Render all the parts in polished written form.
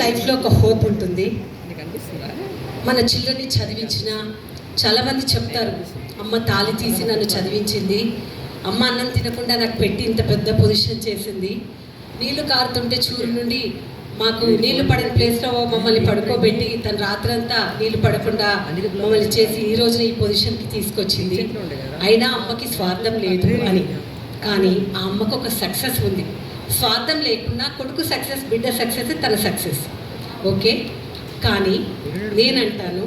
లైఫ్లో ఒక హోప్ ఉంటుంది. మన చిల్డ్రన్ని చదివించిన చాలామంది చెప్తారు, అమ్మ తాళి తీసి నన్ను చదివించింది, అమ్మ అన్నం తినకుండా నాకు పెట్టి ఇంత పెద్ద పొజిషన్ చేసింది, నీళ్లు కారుతుంటే చూరు నుండి మాకు నీళ్లు పడిన ప్లేస్లో మమ్మల్ని పడుకోబెట్టి తన రాత్రంతా నీళ్లు పడకుండా మమ్మల్ని చేసి ఈ రోజున ఈ పొజిషన్కి తీసుకొచ్చింది. అయినా అమ్మకి స్వార్థం లేదు అని. కానీ ఆ అమ్మకు ఒక సక్సెస్ ఉంది. స్వార్థం లేకుండా కొడుకు సక్సెస్, బిడ్డ సక్సెస్, తన సక్సెస్. ఓకే, కానీ నేనంటాను,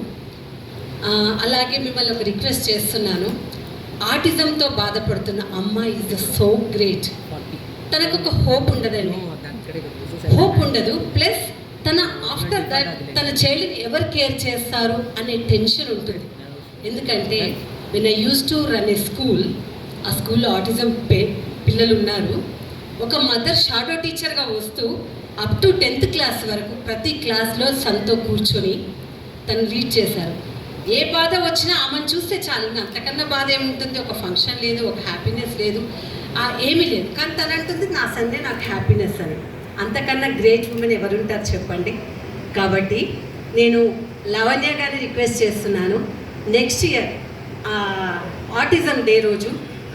అలాగే మిమ్మల్ని ఒక రిక్వెస్ట్ చేస్తున్నాను, ఆటిజంతో బాధపడుతున్న అమ్మ ఈజ్ ద సో గ్రేట్. తనకు ఒక హోప్ ఉండదండి, హోప్ ఉండదు. ప్లస్ తన ఆఫ్టర్ దట్ తన చైల్డ్ని ఎవరు కేర్ చేస్తారు అనే టెన్షన్ ఉంటుంది. ఎందుకంటే when I use to run A school, ఆ స్కూల్లో ఆటిజం పిల్లలు ఉన్నారు. ఒక మదర్ షాడో టీచర్గా వస్తూ అప్ టు 10th క్లాస్ వరకు ప్రతి క్లాస్లో సన్తో కూర్చొని తను లీడ్ చేశారు. ఏ బాధ వచ్చినా ఆమెను చూస్తే చాలు, ఇంకా అంతకన్నా బాధ ఏముంటుంది? ఒక ఫంక్షన్ లేదు, ఒక హ్యాపీనెస్ లేదు, ఏమీ లేదు. కానీ తను అంటుంది నా సండే నాకు హ్యాపీనెస్ అని. అంతకన్నా గ్రేట్ ఉమెన్ ఎవరుంటారు చెప్పండి? కాబట్టి నేను లవణ్య గారిని రిక్వెస్ట్ చేస్తున్నాను, నెక్స్ట్ ఇయర్ ఆటిజం డే రోజు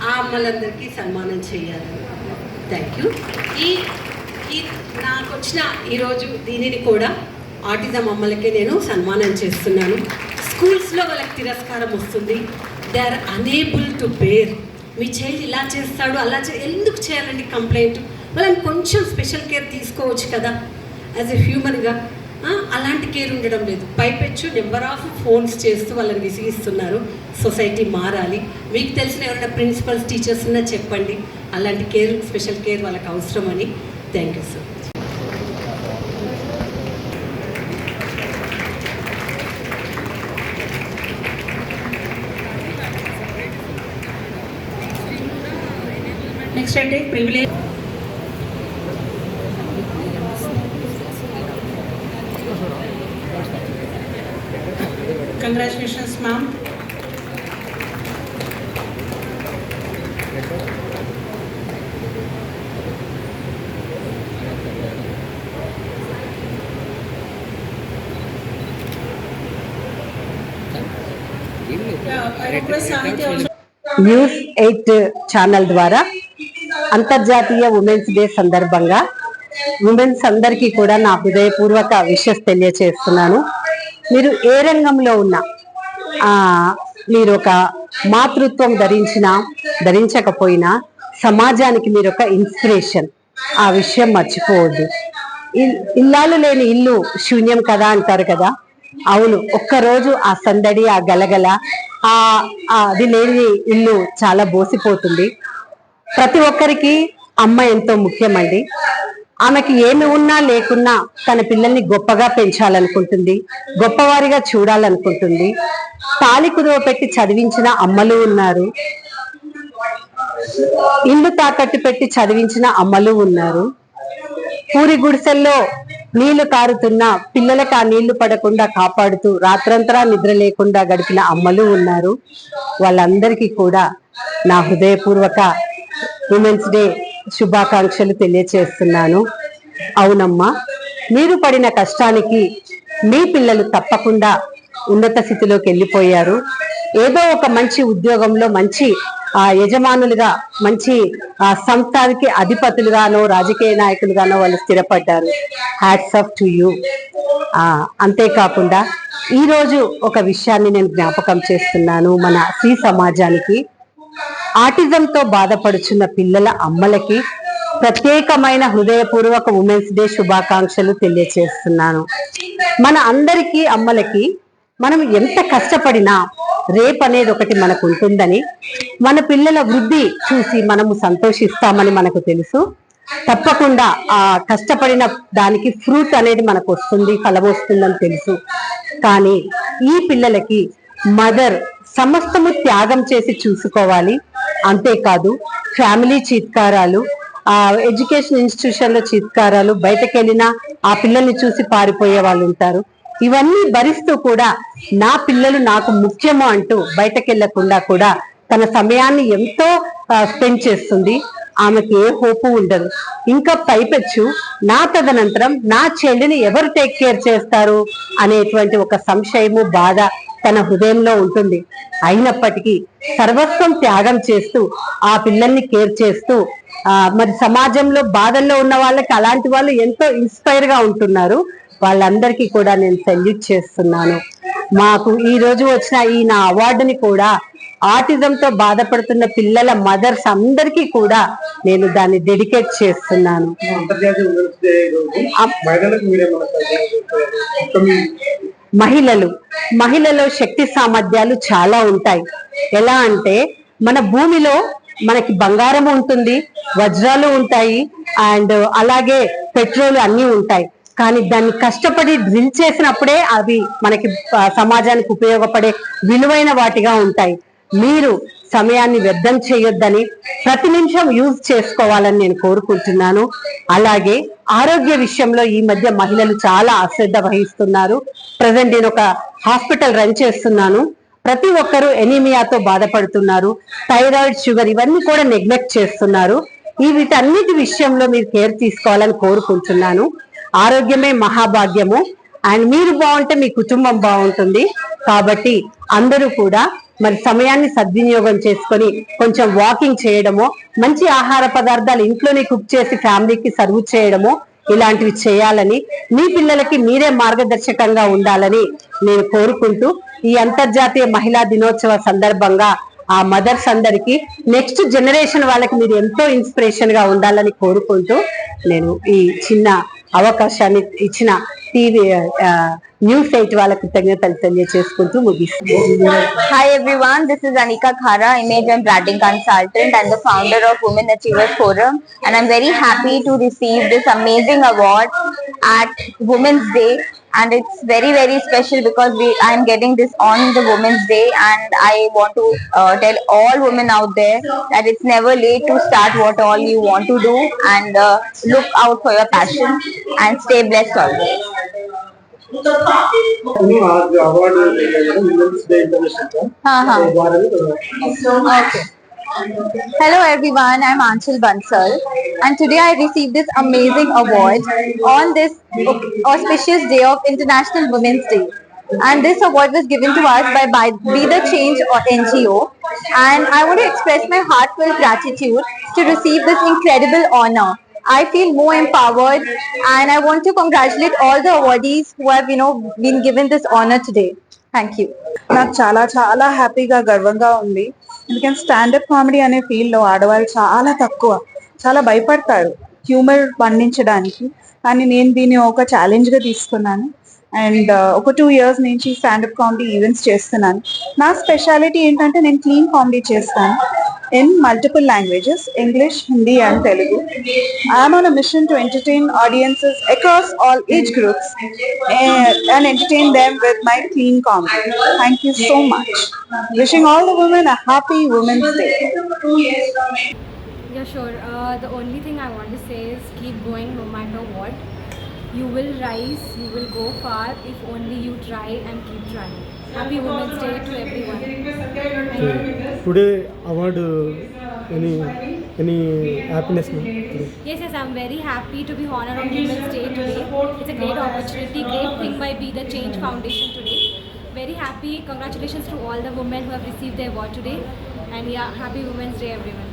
ఆ అమ్మలందరికీ సన్మానం చేయాలని. Thank you. ఈ నాకు వచ్చిన ఈరోజు దీనిని కూడా ఆటిజం అమ్మలకే నేను సన్మానం చేస్తున్నాను. స్కూల్స్లో వాళ్ళకి తిరస్కారం వస్తుంది, they are unable to bear. మీ చైల్డ్ ఇలా చేస్తాడు, అలా ఎందుకు చేయాలండి కంప్లైంట్? వాళ్ళని కొంచెం స్పెషల్ కేర్ తీసుకోవచ్చు కదా యాజ్ ఎ హ్యూమన్గా. అలాంటి కేర్ ఉండడం లేదు. పైపెచ్చు నెంబర్ ఆఫ్ ఫోన్స్ చేస్తూ వాళ్ళని విసిగిస్తున్నారు. సొసైటీ మారాలి. మీకు తెలిసిన ఎవరైనా ప్రిన్సిపల్స్, టీచర్స్ ఉన్నా చెప్పండి, అలాంటి కేర్, స్పెషల్ కేర్ వాళ్ళకి అవసరమని. Thank you sir. నెక్స్ట్ అంటే privilege. Congratulations ma'am. News 8 channel ద్వారా అంతర్జాతీయ ఉమెన్స్ డే సందర్భంగా ఉమెన్స్ అందరికీ కూడా నా హృదయపూర్వక విషెస్ తెలియచేస్తున్నాను. మీరు ఏ రంగంలో ఉన్నా, మీరు ఒక మాతృత్వం ధరించకపోయినా సమాజానికి మీరు ఒక ఇన్స్పిరేషన్. ఆ విషయం మర్చిపోవద్దు. ఇల్లాలు లేని ఇల్లు శూన్యం కదా అంటారు కదా. అవును, ఒక్కరోజు ఆ సందడి, ఆ గలగల, అది లేని ఇల్లు చాలా బోసిపోతుంది. ప్రతి ఒక్కరికి అమ్మ ఎంతో ముఖ్యమండి. ఆమెకి ఏమి ఉన్నా లేకున్నా తన పిల్లల్ని గొప్పగా పెంచాలనుకుంటుంది, గొప్పవారిగా చూడాలనుకుంటుంది. తాళి కుదువ పెట్టి చదివించిన అమ్మలు ఉన్నారు, ఇల్లు తాకట్టు పెట్టి చదివించిన అమ్మలు ఉన్నారు, పూరి గుడిసెల్లో నీళ్లు కారుతున్న పిల్లలకు ఆ నీళ్లు పడకుండా కాపాడుతూ రాత్రంతరా నిద్ర లేకుండా గడిపిన అమ్మలు ఉన్నారు. వాళ్ళందరికీ కూడా నా హృదయపూర్వక ఉమెన్స్ డే శుభాకాంక్షలు తెలియచేస్తున్నాను. అవునమ్మా, మీరు పడిన కష్టానికి మీ పిల్లలు తప్పకుండా ఉన్నత స్థితిలోకి వెళ్ళిపోయారు. ఏదో ఒక మంచి ఉద్యోగంలో మంచి యజమానులుగా, మంచి సంస్థానికి అధిపతులుగానో రాజకీయ నాయకులుగానో వాళ్ళు స్థిరపడ్డారు. Hats off to you. అంతేకాకుండా ఈరోజు ఒక విషయాన్ని నేను జ్ఞాపకం చేస్తున్నాను. మన స్త్రీ సమాజానికి, ఆటిజంతో బాధపడుచున్న పిల్లల అమ్మలకి ప్రత్యేకమైన హృదయపూర్వక ఉమెన్స్ డే శుభాకాంక్షలు తెలియచేస్తున్నాను. మన అందరికీ అమ్మలకి మనం ఎంత కష్టపడినా రేపు అనేది ఒకటి మనకు ఉంటుందని, మన పిల్లల వృద్ధి చూసి మనము సంతోషిస్తామని మనకు తెలుసు. తప్పకుండా ఆ కష్టపడిన దానికి ఫ్రూట్ అనేది మనకు వస్తుంది, ఫలం వస్తుందని తెలుసు. కానీ ఈ పిల్లలకి మదర్ సమస్తము త్యాగం చేసి చూసుకోవాలి. అంతేకాదు ఫ్యామిలీ చీత్కారాలు, ఎడ్యుకేషన్ ఇన్స్టిట్యూషన్ లో చీత్కారాలు, బయటకు వెళ్ళినా ఆ పిల్లల్ని చూసి పారిపోయే వాళ్ళు ఉంటారు. ఇవన్నీ భరిస్తూ కూడా నా పిల్లలు నాకు ముఖ్యము అంటూ బయటకు వెళ్లకుండా కూడా తన సమయాన్ని ఎంతో స్పెండ్ చేస్తుంది. ఆమెకి ఏ హోపు ఉండదు. ఇంకా పైపెచ్చు నా తదనంతరం నా చెల్లిని ఎవరు టేక్ కేర్ చేస్తారు అనేటువంటి ఒక సంశయము, బాధ తన హృదయంలో ఉంటుంది. అయినప్పటికీ సర్వస్వం త్యాగం చేస్తూ ఆ పిల్లల్ని కేర్ చేస్తూ మరి సమాజంలో బాధల్లో ఉన్న వాళ్ళకి అలాంటి వాళ్ళు ఎంతో ఇన్స్పైర్ గా ఉంటున్నారు. వాళ్ళందరికీ కూడా నేను సెల్యూట్ చేస్తున్నాను. మాకు ఈ రోజు వచ్చిన ఈ నా అవార్డుని కూడా ఆటిజంతో బాధపడుతున్న పిల్లల మదర్స్ అందరికీ కూడా నేను దాన్ని డెడికేట్ చేస్తున్నాను. మహిళలో శక్తి సామర్థ్యాలు చాలా ఉంటాయి. ఎలా అంటే మన భూమిలో మనకి బంగారం ఉంటుంది, వజ్రాలు ఉంటాయి, అండ్ అలాగే పెట్రోల్ అన్ని ఉంటాయి. కానీ దాన్ని కష్టపడి డ్రిల్ చేసినప్పుడే అవి మనకి సమాజానికి ఉపయోగపడే విలువైన వాటిగా ఉంటాయి. మీరు సమయాన్ని వ్యర్థం చేయొద్దని, ప్రతి నిమిషం యూజ్ చేసుకోవాలని నేను కోరుకుంటున్నాను. అలాగే ఆరోగ్య విషయంలో ఈ మధ్య మహిళలు చాలా అశ్రద్ధ వహిస్తున్నారు. ప్రజెంట్ నేను ఒక హాస్పిటల్ రన్ చేస్తున్నాను. ప్రతి ఒక్కరూ ఎనీమియాతో బాధపడుతున్నారు. థైరాయిడ్, షుగర్ ఇవన్నీ కూడా నెగ్లెక్ట్ చేస్తున్నారు. వీటన్నిటి విషయంలో మీరు కేర్ తీసుకోవాలని కోరుకుంటున్నాను. ఆరోగ్యమే మహాభాగ్యము. అండ్ మీరు బాగుంటే మీ కుటుంబం బాగుంటుంది. కాబట్టి అందరూ కూడా మరి సమయాన్ని సద్వినియోగం చేసుకొని కొంచెం వాకింగ్ చేయడమో, మంచి ఆహార పదార్థాలు ఇంట్లోనే కుక్ చేసి ఫ్యామిలీకి సర్వ్ చేయడమో ఇలాంటివి చేయాలని, మీ పిల్లలకి మీరే మార్గదర్శకంగా ఉండాలని నేను కోరుకుంటూ, ఈ అంతర్జాతీయ మహిళా దినోత్సవ సందర్భంగా ఆ మదర్స్ అందరికి, నెక్స్ట్ జనరేషన్ వాళ్ళకి మీరు ఎంతో ఇన్స్పిరేషన్ గా ఉండాలని కోరుకుంటూ నేను ఈ చిన్న అవకాశాన్ని ఇచ్చిన టీవీ న్యూస్ 8 వాళ్ళ కృతజ్ఞతలు తెలియజేసుకుంటూ ముగిస్తున్నాను. Hi everyone, this is Anika Khara, image and branding consultant and the founder of Women Achievers Forum, and I'm very happy to receive this amazing award at Women's Day, and it's very special because I'm getting this on the Women's Day, and I want to tell all women out there that it's never late to start what all you want to do, and look out for your passion and stay blessed always. Okay. Hello everyone, I'm Anshul Bansal, and today I received this amazing award on this auspicious day of International Women's Day. And this award was given to us by Be The Change NGO, and I want to express my heartfelt gratitude to receive this incredible honor. I feel more empowered, and I want to congratulate all the awardees who have been given this honor today. Thank you. నాకు చాలా హ్యాపీగా గర్వంగా ఉంది. ఎందుకంటే stand up comedy అనే field లో ఆడవాళ్ళు చాలా తక్కువ, చాలా భయపడతారు హ్యూమర్ పండించడానికి. కానీ నేను దీన్ని ఒక ఛాలెంజ్ గా తీసుకున్నాను. అండ్ ఒక 2 years నుంచి స్టాండప్ కామెడీ ఈవెంట్స్ చేస్తున్నాను. నా స్పెషాలిటీ ఏంటంటే నేను క్లీన్ కామెడీ చేస్తాను. in multiple languages, English, Hindi and Telugu. I am on a mission to entertain audiences across all age groups and entertain them with my clean comedy. Thank you so much. Wishing all the women a happy Women's Day. Yeah, sure. The only thing I want to say is keep going no matter what. You will rise, you will go far if only you try and keep trying. Happy Women's Day to everyone. Thank you. Today award any happiness no? Today. Yes, I'm very happy to be honored on Women's Day today. It's a great opportunity, great thing by Be The Change Foundation today. Very happy. Congratulations to all the women who have received the award today. And yeah, happy Women's Day everyone.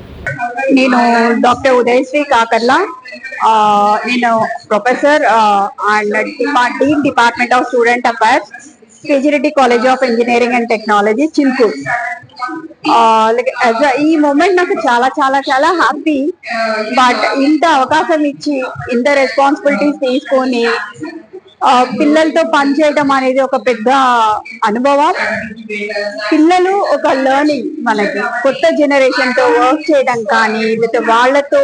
నేను doctor Udayasri Kakarla నేను professor and dean department of student affairs KG Reddy college of engineering and technology Chilkur. ఈ moment నాకు చాలా చాలా చాలా happy. But ఇంత అవకాశం ఇచ్చి ఇంత రెస్పాన్సిబిలిటీస్ తీసుకొని పిల్లలతో పనిచేయడం అనేది ఒక పెద్ద అనుభవం. పిల్లలు ఒక లెర్నింగ్, మనకి కొత్త జనరేషన్ తో వర్క్ చేయడం కానీ లేకపోతే వాళ్ళతో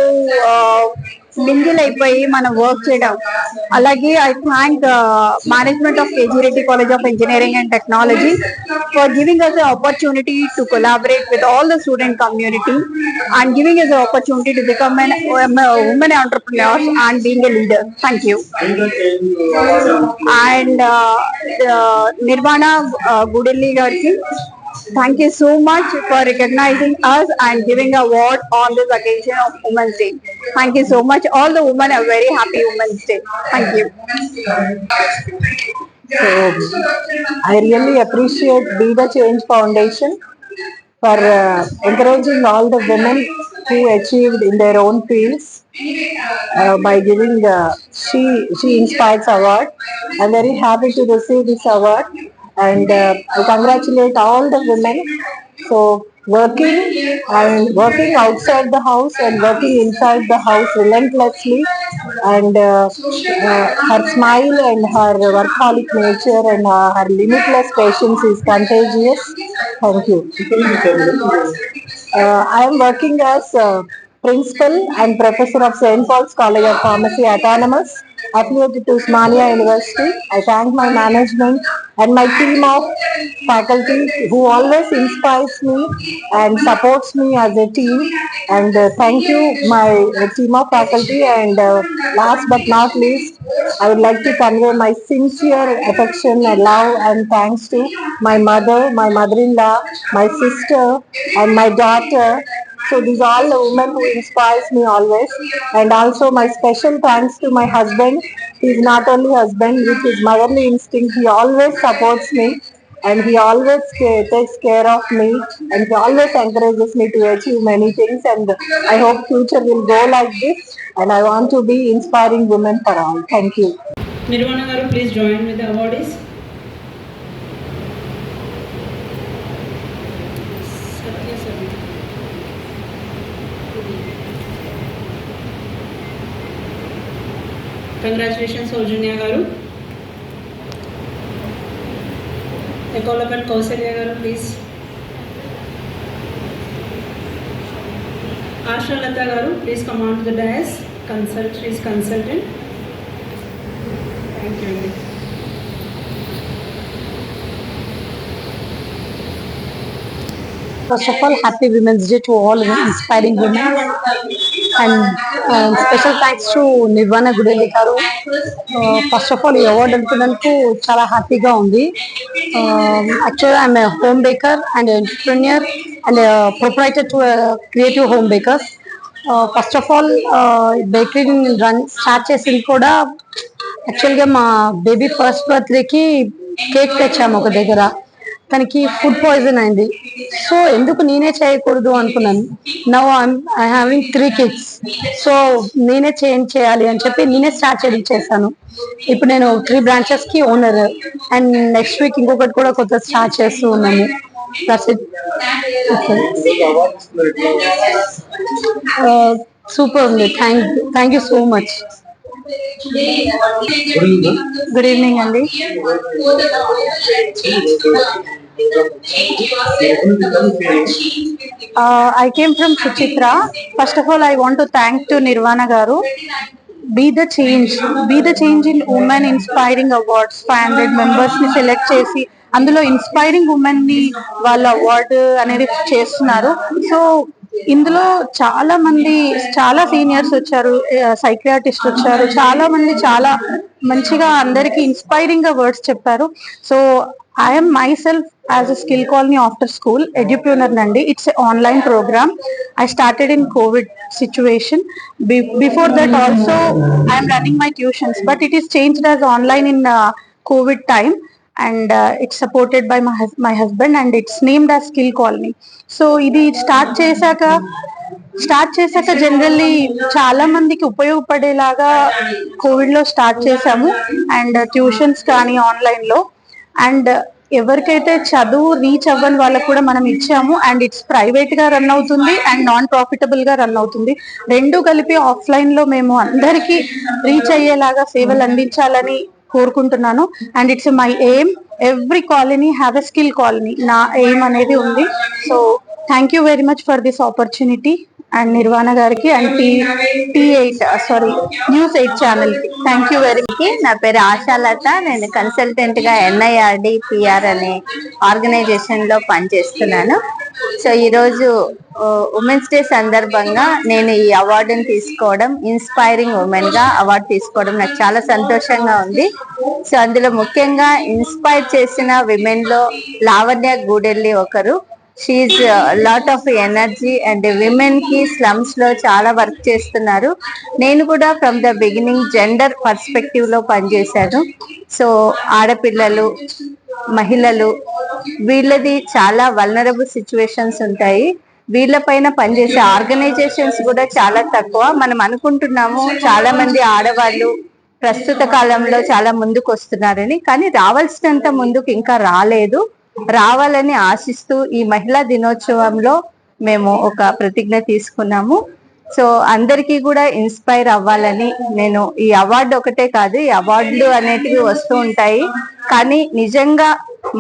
మింగిల్ అయిపోయి మనం వర్క్ చేయడం. అలాగే I thank management of KG Reddy college of engineering and technology for giving us the opportunity to collaborate with all the student community and giving us the opportunity to become a women entrepreneurs and being a leader. Thank you. And Nirvana Gudilli gariki, thank you so much for recognizing us and giving an award on this occasion of Women's Day. Thank you so much. All the women are very happy Women's Day. Thank you. So I really appreciate Be The Change Foundation for encouraging all the women who achieved in their own fields by giving She Inspires Award. I'm very happy to receive this award and I congratulate all the women. So working outside the house and working inside the house relentlessly, and her smile and her workaholic nature and her limitless patience is contagious. Thank you. I am working as principal and professor of St. Paul's College of Pharmacy Autonomous, affiliated to Osmania University. I thank my management and my team of faculty who always inspires me and supports me as a team. And thank you my team of faculty. And last but not least, I would like to convey my sincere affection and love and thanks to my mother, my mother-in-law, my sister and my daughter. So these are all the women who inspires me always. And also my special thanks to my husband. He is not only husband, with his motherly instinct, he always supports me and he always takes care of me and he always encourages me to achieve many things. And I hope future will go like this and I want to be inspiring women for all. Thank you. Nirvana garu, please join with the awardees. Congratulations, Soujanya garu. Ekolopet Kausalya garu, please. Asha Lata garu, please come on to the dais. She is consultant. Thank you. First of all, happy Women's Day to all inspiring women. And special thanks to Nirvana Gudilli garu. First of all, ఈ award అందుకున్నందుకు చాలా హ్యాపీగా ఉంది. Actually, I'm a home baker and entrepreneur and a proprietor to creative home bakers. First of all బేకరీని start చేసింది కూడా యాక్చువల్గా మా baby first బర్త్డేకి కేక్ తెచ్చాము ఒక దగ్గర. తనకి ఫుడ్ పాయిజన్ అయింది. సో ఎందుకు నేనే చేయకూడదు అనుకున్నాను. Now I having 3 kids. So నేనే చేయాలి అని చెప్పి నేనే స్టార్ట్ చేశాను. ఇప్పుడు నేను 3 branches కి ఓనర్ అండ్ నెక్స్ట్ వీక్ ఇంకొకటి కూడా కొత్త స్టార్ట్ చేస్తూ ఉన్నాము. సూపర్ ఉంది. Thank you so much. Good evening అండి. I came from Suchitra. First of all, I want to thank to Nirvana Garu. Be the change in women inspiring awards. 500 members ని select చేసి అందులో inspiring women ని వాళ్ళ award అనేది చేస్తున్నారు. So ఇందులో చాలా సీనియర్స్ వచ్చారు, సైకియాట్రిస్ట్ వచ్చారు, చాలా మంది చాలా మంచిగా అందరికి ఇన్స్పైరింగ్ గా వర్డ్స్ చెప్పారు. So I'm myself as a skill colony after school edupreneur నండి. It's online program. I started in COVID situation. Before that also I am running my tuitions, but it is changed as online in COVID time, and it's supported by my husband, and it's named as Skill Colony. So ఇది start చేశాక generally చాలా మందికి ఉపయోగపడేలాగా Covid లో start చేశాము, and tuitions కానీ online లో, and ఎవరికైతే చదువు రీచ్ అవ్వని వాళ్ళకు కూడా మనం ఇచ్చాము. అండ్ ఇట్స్ ప్రైవేట్ గా రన్ అవుతుంది అండ్ నాన్ ప్రాఫిటబుల్ గా రన్ అవుతుంది. రెండు కలిపి ఆఫ్లైన్ లో మేము అందరికీ రీచ్ అయ్యేలాగా సేవలు అందించాలని కోరుకుంటున్నాను. And it's my aim, every colony have a skill colony, నా ఎయిమ్ అనేది ఉంది. So thank you very much for this opportunity, and Nirvana గారికి అండ్ న్యూస్ 8 ఛానల్ కి థ్యాంక్ యూ వెరీ మచ్. నా పేరు ఆశాలత. నేను కన్సల్టెంట్ గా NIRD PR అనే ఆర్గనైజేషన్ లో పనిచేస్తున్నాను. సో ఈరోజు ఉమెన్స్ డే సందర్భంగా నేను ఈ అవార్డుని తీసుకోవడం, ఇన్స్పైరింగ్ ఉమెన్ గా అవార్డు తీసుకోవడం నాకు చాలా సంతోషంగా ఉంది. సో అందులో ముఖ్యంగా ఇన్స్పైర్ చేసిన విమెన్ లో లావణ్య గూడెల్లి ఒకరు. She lot of energy and women కి స్లమ్స్ లో చాలా వర్క్ చేస్తున్నారు. నేను కూడా from the beginning gender perspective లో పనిచేశాను. సో ఆడపిల్లలు, మహిళలు, వీళ్ళది చాలా వల్నరబుల్ సిచ్యువేషన్స్ ఉంటాయి. వీళ్ళపైన పనిచేసే ఆర్గనైజేషన్స్ కూడా చాలా తక్కువ. మనం అనుకుంటున్నాము చాలా మంది ఆడవాళ్ళు ప్రస్తుత కాలంలో చాలా ముందుకు వస్తున్నారని, కానీ రావాల్సినంత ముందుకు ఇంకా రావాలని ఆశిస్తూ ఈ మహిళా దినోత్సవంలో మేము ఒక ప్రతిజ్ఞ తీసుకున్నాము. సో అందరికీ కూడా ఇన్స్పైర్ అవ్వాలని నేను ఈ అవార్డు ఒకటే కాదు, ఈ అవార్డులు అనేటివి వస్తూ ఉంటాయి, కానీ నిజంగా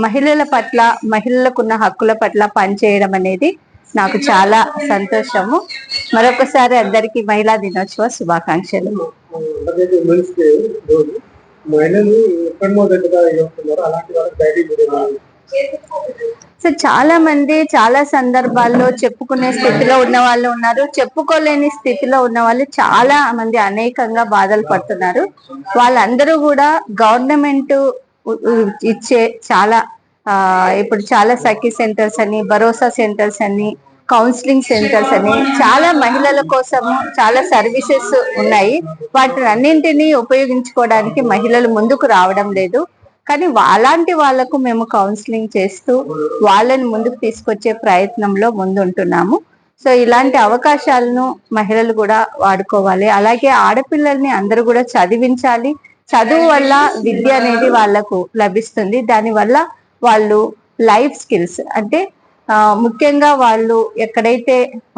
మహిళల పట్ల, మహిళలకున్న హక్కుల పట్ల పనిచేయడం అనేది నాకు చాలా సంతోషము. మరొకసారి అందరికీ మహిళా దినోత్సవ శుభాకాంక్షలు. సో చాలా మంది చాలా సందర్భాల్లో చెప్పుకునే స్థితిలో ఉన్న వాళ్ళు ఉన్నారు, చెప్పుకోలేని స్థితిలో ఉన్న వాళ్ళు చాలా మంది అనేకంగా బాధలు పడుతున్నారు. వాళ్ళందరూ కూడా గవర్నమెంట్ ఇచ్చే చాలా ఇప్పుడు చాలా సఖీ సెంటర్స్ అని, భరోసా సెంటర్స్ అని, కౌన్సిలింగ్ సెంటర్స్ అని చాలా మహిళల కోసము చాలా సర్వీసెస్ ఉన్నాయి. వాటిని అన్నింటినీ ఉపయోగించుకోవడానికి మహిళలు ముందుకు రావడం లేదు. కానీ అలాంటి వాళ్లకు మేము కౌన్సిలింగ్ చేస్తూ వాళ్ళని ముందుకు తీసుకొచ్చే ప్రయత్నంలో ముందుంటున్నాము. సో ఇలాంటి అవకాశాలను మహిళలు కూడా వాడుకోవాలి. అలాగే ఆడపిల్లల్ని అందరూ కూడా చదివించాలి. చదువు వల్ల విద్య అనేది వాళ్లకు లభిస్తుంది. దానివల్ల వాళ్ళు లైఫ్ స్కిల్స్ అంటే ముఖ్యంగా వాళ్ళు ఎక్కడైతే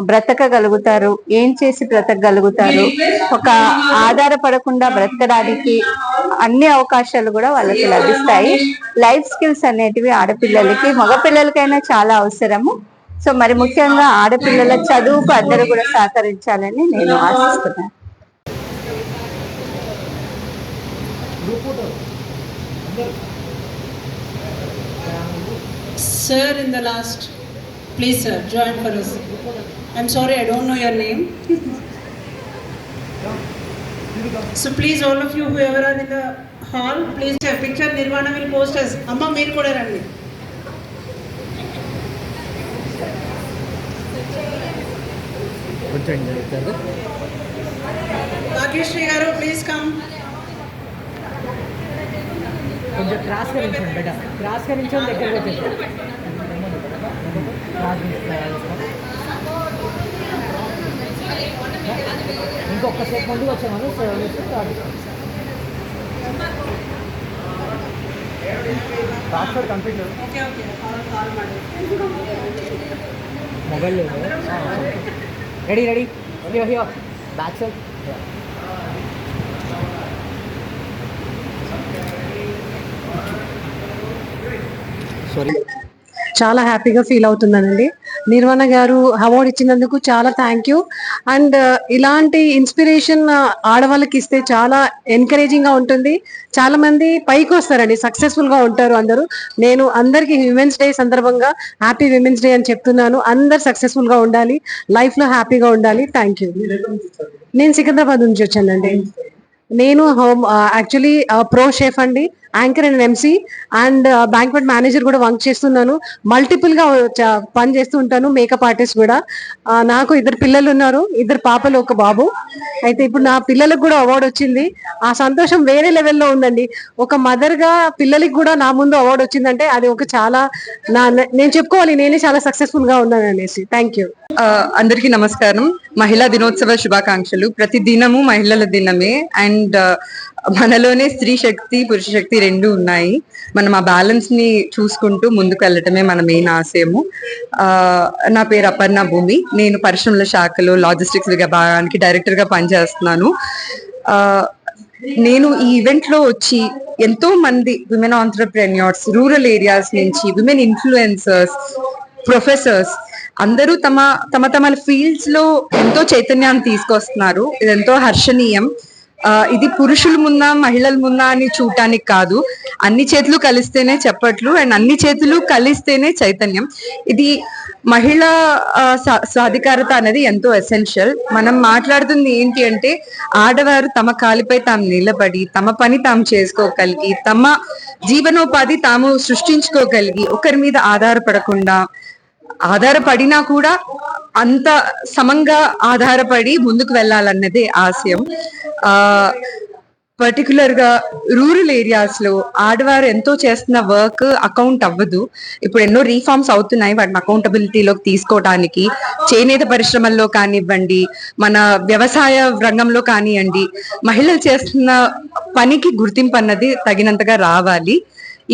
బ్రతకగలుగుతారు, ఏం చేసి బ్రతకగలుగుతారు, ఒక ఆధారపడకుండా బ్రతకడానికి అన్ని అవకాశాలు కూడా వాళ్ళకి లభిస్తాయి. లైఫ్ స్కిల్స్ అనేటివి ఆడపిల్లలకి, మగపిల్లలకైనా చాలా అవసరము. సో మరి ముఖ్యంగా ఆడపిల్లల చదువుకు అందరూ కూడా సహకరించాలని నేను ఆశిస్తున్నాను. Sir, in the last, please sir, join for us. I'm sorry, I don't know your name. So please, all of you, whoever are in the hall, please have picture. Nirvana will post us. Amma, meer kuda randi. Bhagyashree garu, please come. కొంచెం క్రాస్గా నిల్చోండి బెట, క్రాస్గా నిల్చొని దగ్గరకు వచ్చేసి ఇంకొక సేపు ముందుకు వచ్చాము. Transfer complete mobile ready back side. చాలా హ్యాపీగా ఫీల్ అవుతున్నానండి. నిర్వాణ గారు అవార్డు ఇచ్చినందుకు చాలా థ్యాంక్ యూ. అండ్ ఇలాంటి ఇన్స్పిరేషన్ ఆడవాళ్ళకి ఇస్తే చాలా ఎంకరేజింగ్ గా ఉంటుంది. చాలా మంది పైకి వస్తారండి, సక్సెస్ఫుల్ గా ఉంటారు అందరూ. నేను అందరికి విమెన్స్ డే సందర్భంగా హ్యాపీ విమెన్స్ డే అని చెప్తున్నాను. అందరు సక్సెస్ఫుల్ గా ఉండాలి, లైఫ్ లో హ్యాపీగా ఉండాలి. Thank you. నేను సికింద్రాబాద్ నుంచి వచ్చానండి. నేను యాక్చువల్లీ ప్రో షెఫ్ అండి, anchor and MC and banquet manager కూడా వర్క్ చేస్తున్నాను. మల్టిపుల్ గా పని చేస్తూ ఉంటాను, మేకప్ ఆర్టిస్ట్ కూడా. నాకు 2 పిల్లలు ఉన్నారు, 2 పాపలు 1 బాబు. అయితే ఇప్పుడు నా పిల్లలకు కూడా అవార్డు వచ్చింది. ఆ సంతోషం వేరే లెవెల్లో ఉందండి. ఒక మదర్ గా పిల్లలకి కూడా నా ముందు అవార్డు వచ్చిందంటే అది ఒక చాలా నేను చెప్పుకోవాలి, నేనే చాలా సక్సెస్ఫుల్ గా ఉన్నాను అనేసి. Thank you. అందరికీ నమస్కారం. మహిళా దినోత్సవ శుభాకాంక్షలు. ప్రతి దినము మహిళల దినమే. అండ్ మనలోనే స్త్రీ శక్తి పురుష శక్తి 2 ఉన్నాయి. మనం ఆ బ్యాలెన్స్ ని చూసుకుంటూ ముందుకు వెళ్ళటమే మన మెయిన్ ఆశయము. నా పేరు అపర్ణ భూమి. నేను పరిశ్రమల శాఖలో లాజిస్టిక్స్ విభాగానికి డైరెక్టర్ గా పనిచేస్తున్నాను. నేను ఈ ఈవెంట్ లో వచ్చి ఎంతో మంది విమెన్ ఆంటర్‌ప్రెన్యూర్స్, రూరల్ ఏరియాస్ నుంచి విమెన్ ఇన్ఫ్లుయెన్సర్స్, ప్రొఫెసర్స్ అందరూ తమ ఫీల్డ్స్ లో ఎంతో చైతన్యాన్ని తీసుకొస్తున్నారు. ఇది ఎంతో హర్షణీయం. ఇది పురుషులు ముందా మహిళల ముందా అని చూడటానికి కాదు, అన్ని చేతులు కలిస్తేనే చప్పట్లు అండ్ అన్ని చేతులు కలిస్తేనే చైతన్యం. ఇది మహిళా సాధికారత అనేది ఎంతో ఎసెన్షియల్. మనం మాట్లాడుతుంది ఏంటి అంటే ఆడవారు తమ కాలిపై తాము నిలబడి తమ పని తాము చేసుకోగలిగి తమ జీవనోపాధి తాము సృష్టించుకోగలిగి ఒకరి మీద ఆధారపడినా కూడా అంత సమంగా ఆధారపడి ముందుకు వెళ్ళాలన్నదే ఆశయం. పర్టికులర్ గా రూరల్ ఏరియాస్ లో ఆడవారు ఎంతో చేస్తున్న వర్క్ అకౌంట్ అవ్వదు. ఇప్పుడు ఎన్నో రీఫార్మ్స్ అవుతున్నాయి, వాటిని అకౌంటబిలిటీలోకి తీసుకోవడానికి. చేనేత పరిశ్రమల్లో కానివ్వండి, మన వ్యవసాయ రంగంలో కానివ్వండి, మహిళలు చేస్తున్న పనికి గుర్తింపు అన్నది తగినంతగా రావాలి.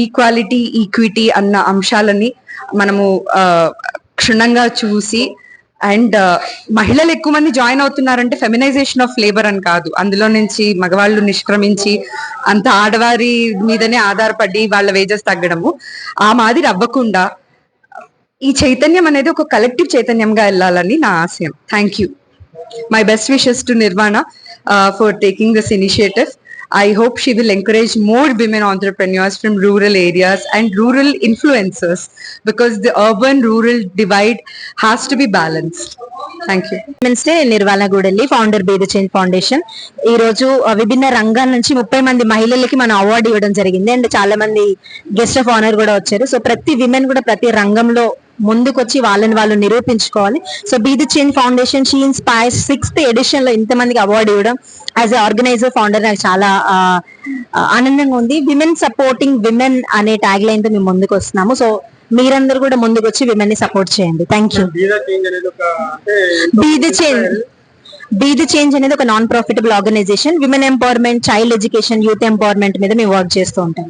ఈక్వాలిటీ, ఈక్విటీ అన్న అంశాలని మనము క్షుణ్ణంగా చూసి అండ్ మహిళలు ఎక్కువ మంది జాయిన్ అవుతున్నారంటే ఫెమినైజేషన్ ఆఫ్ లేబర్ అని కాదు, అందులో నుంచి మగవాళ్ళు నిష్క్రమించి అంత ఆడవారి మీదనే ఆధారపడి వాళ్ళ వేజెస్ తగ్గడము ఆ మాదిరి అవ్వకుండా ఈ చైతన్యం అనేది ఒక కలెక్టివ్ చైతన్యంగా వెళ్ళాలని నా ఆశయం. Thank you. My best wishes to Nirvana for taking this initiative. I hope she will encourage more women entrepreneurs from rural areas and rural influencers because the urban-rural divide has to be balanced. Thank you. Women's day Nirvana Gudelli, founder be the change foundation. ఈ రోజు విభిన్న రంగాల నుంచి 30 మంది మహిళలకి మనం award ఇవ్వడం జరిగింది అండ్ చాలా మంది గెస్ట్ ఆఫ్ ఆనర్ కూడా వచ్చారు. సో ప్రతి విమెన్ కూడా ప్రతి రంగంలో ముందుకొచ్చి వాళ్ళని వాళ్ళు నిరూపించుకోవాలి. So be the change foundation she inspires 6th edition లో ఇంతమందికి అవార్డు ఇవ్వడం యాజ్ ఎ ఆర్గనైజర్ ఫౌండర్ నాకు చాలా ఆనందంగా ఉంది. విమెన్ సపోర్టింగ్ విమెన్ అనే ట్యాగ్ లైన్ తో మేము ముందుకు వస్తున్నాము. సో మీరందరూ కూడా ముందుకు వచ్చి విమెన్ ని సపోర్ట్ చేయండి. Thank you. Be the change అనేది ఒక non profitable organization. Women empowerment, child education, youth empowerment మీద మేము వర్క్ చేస్తూ ఉంటాం.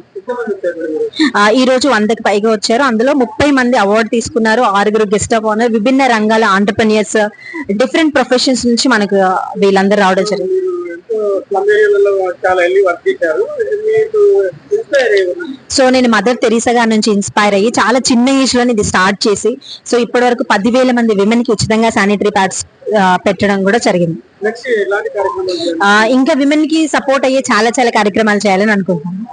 ఈ రోజు 100కి పైగా వచ్చారు. అందులో 30 మంది అవార్డు తీసుకున్నారు, 6 గెస్ట్ ఆఫ్ ఆనర్. విభిన్న రంగాల ఆంటర్‌ప్రెన్యూర్స్, డిఫరెంట్ ప్రొఫెషన్స్ నుంచి మనకు వీళ్ళందరూ రావడం జరిగింది. సో నేను మదర్ తెరీసా గారి నుంచి ఇన్స్పైర్ అయ్యి చాలా చిన్న ఏజ్ లోనే ఇది స్టార్ట్ చేసి సో ఇప్పటి వరకు 10,000 మంది విమెన్ కి ఉచితంగా శానిటరీ ప్యాడ్స్ పెట్టడం కూడా జరిగింది. ఇంకా విమెన్ కి సపోర్ట్ అయ్యే చాలా కార్యక్రమాలు చేయాలని అనుకుంటున్నాను.